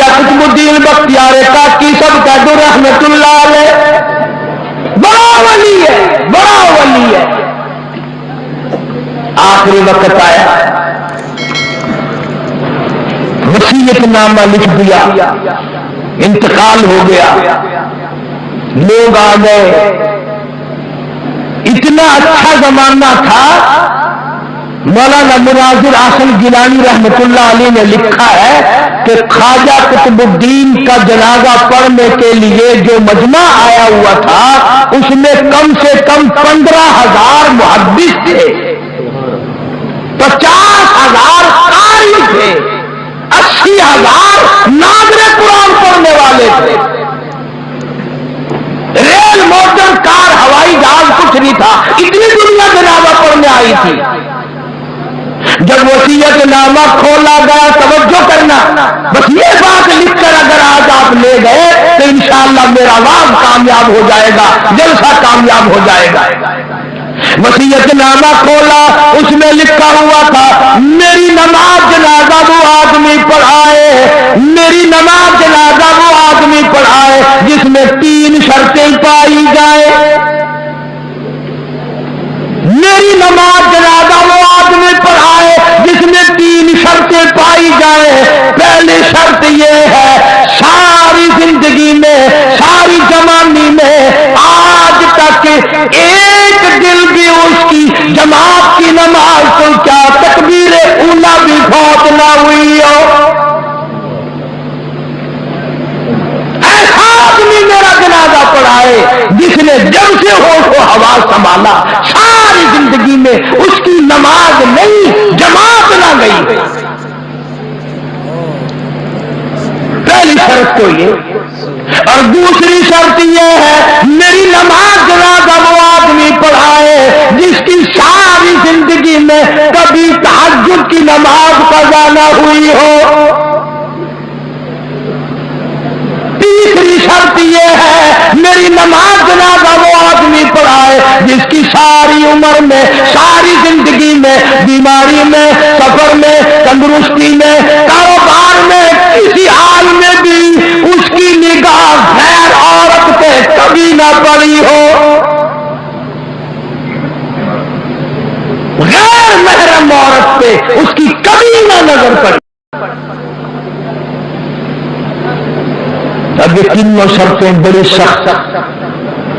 خواجہ قطب الدین بختیار کاکی سب کا دو رحمت اللہ علیہ، بڑا ولی ہے، بڑا ولی ہے۔ آخری وقت آیا، وصیت نامہ لکھ دیا، انتقال ہو گیا، لوگ آ گئے۔ اتنا اچھا زمانہ تھا، مولانا مناظر احسن گیلانی رحمت اللہ علیہ نے لکھا ہے کہ خواجہ قطب الدین کا جنازہ پڑھنے کے لیے جو مجمع آیا ہوا تھا اس میں کم سے کم 15,000 محدث تھے، 50,000 قاری تھے، 80,000 ناظر قرآن پڑھنے والے تھے۔ ریل موٹر کار ہوائی جہاز کچھ نہیں تھا، اتنی دنیا جنازہ پڑھنے آئی تھی۔ جب وصیت نامہ کھولا گیا، توجہ کرنا، بس یہ بات لکھ کر اگر آج آپ لے گئے تو انشاءاللہ میرا واز کامیاب ہو جائے گا، جلسہ کامیاب ہو جائے گا۔ وصیت نامہ کھولا، اس میں لکھا ہوا تھا میری نماز جنازہ وہ آدمی پڑھائے، میری نماز جنازہ وہ آدمی پڑھائے جس میں 3 شرطیں پائی جائے، میری نماز جنازہ وہ آدمی پڑھائے جس میں 3 شرطیں پائی جائیں۔ پہلی شرط یہ ہے ساری زندگی میں، ساری زمانی میں آج تک ایک دل بھی اس کی جماعت کی نماز تو کیا تکبیر اولا بھی فوت نہ ہوئی ہو، ایسا آدمی میرا جنازہ پڑھائے جس نے جب سے ہوش و حواس سنبھالا ساری زندگی میں اس کی نماز نہیں، جماعت نہ گئی۔ پہلی شرط تو یہ، اور دوسری شرط یہ ہے میری نماز جنازہ وہ آدمی پڑھائے جس کی ساری زندگی میں کبھی تہجد کی نماز قضا نہ ہوئی ہو۔ تیسری شرط یہ ہے میری نماز جنازہ وہ آدمی پڑھائے جس کی ساری عمر میں، ساری زندگی میں، بیماری میں، سفر میں، تندرستی میں، کاروبار میں، کسی حال میں بھی اس کی نگاہ غیر عورت پہ کبھی نہ پڑی ہو، غیر محرم عورت پہ اس کی کبھی نہ نظر پڑی۔ اب یہ تینوں شرطیں بڑی سخت،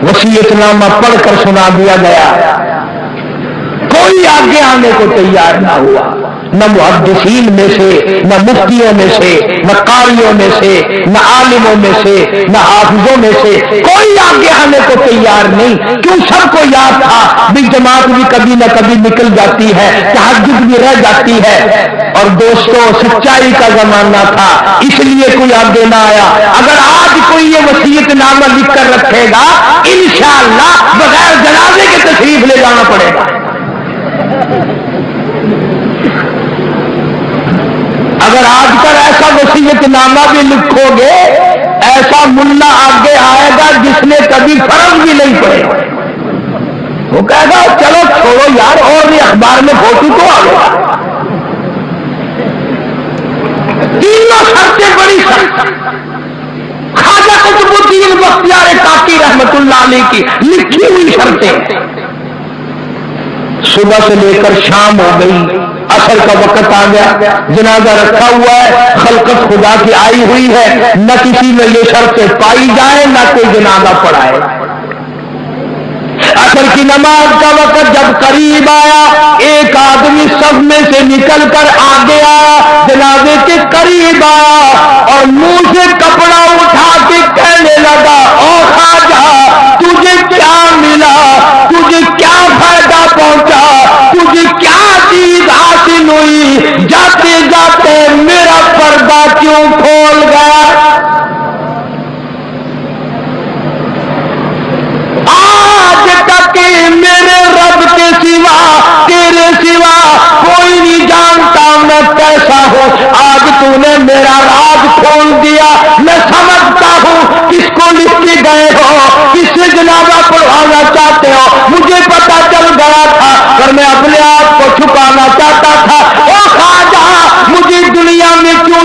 وصیت نامہ پڑھ کر سنا دیا گیا، کوئی آگے آنے کو تیار نہ ہوا، نہ محدثین میں سے، نہ مفتیوں میں سے، نہ قاریوں میں سے، نہ عالموں میں سے، نہ حافظوں میں سے، کوئی آگے آنے کو تیار نہیں۔ کیوں؟ سب کو یاد تھا بھی جماعت بھی کبھی نہ کبھی نکل جاتی ہے، تہجد بھی رہ جاتی ہے، اور دوستوں سچائی کا زمانہ تھا اس لیے کوئی آگے نہ آیا۔ اگر آج کوئی یہ وصیت نامہ لکھ کر رکھے گا انشاءاللہ بغیر جنازے کے تشریف لے جانا پڑے گا۔ اگر آج کل ایسا وصیت نامہ بھی لکھو گے، ایسا ملا آگے آئے گا جس نے کبھی فرض بھی نہیں پڑے، وہ کہے گا چلو چھوڑو یار، اور بھی اخبار میں فوٹو تو آ گیا۔ تینوں شرطیں بڑی سخت، خواجہ قطب الدین بختیار کاکی رحمت اللہ علیہ کی لکھی ہوئی شرطیں۔ صبح سے لے کر شام ہو گئی، عصر کا وقت آ گیا، جنازہ رکھا ہوا ہے، خلقت خدا کی آئی ہوئی ہے، نہ کسی میں یہ شرطیں پائی جائیں، نہ کوئی جنازہ پڑھائے۔ عصر کی نماز کا وقت جب قریب آیا، ایک آدمی صف میں سے نکل کر آگے آیا، جنازے کے قریب آیا اور منہ سے کپڑا اٹھا کے کہنے لگا او خواجہ تجھے کیا ملا، تجھے کیا فائدہ پہنچا، تجھے کیا چیز حاصل ہوئی، جاتے جاتے میرا پردہ کیوں کھول گیا؟ آج تک میرے رب کے سوا، تیرے سوا کوئی نہیں جانتا میں کیسا ہوں، آج تو نے میرا راز کھول دیا، میں سمجھتا ہوں کس کو لکھ کے گئے ہو، کس سے جنازہ پڑھوانا چاہتے ہو، مجھے پتا چل گیا تھا پر میں اپنے آپ کو چھپانا چاہتا تھا۔ او خواجہ مجھے دنیا میں کیوں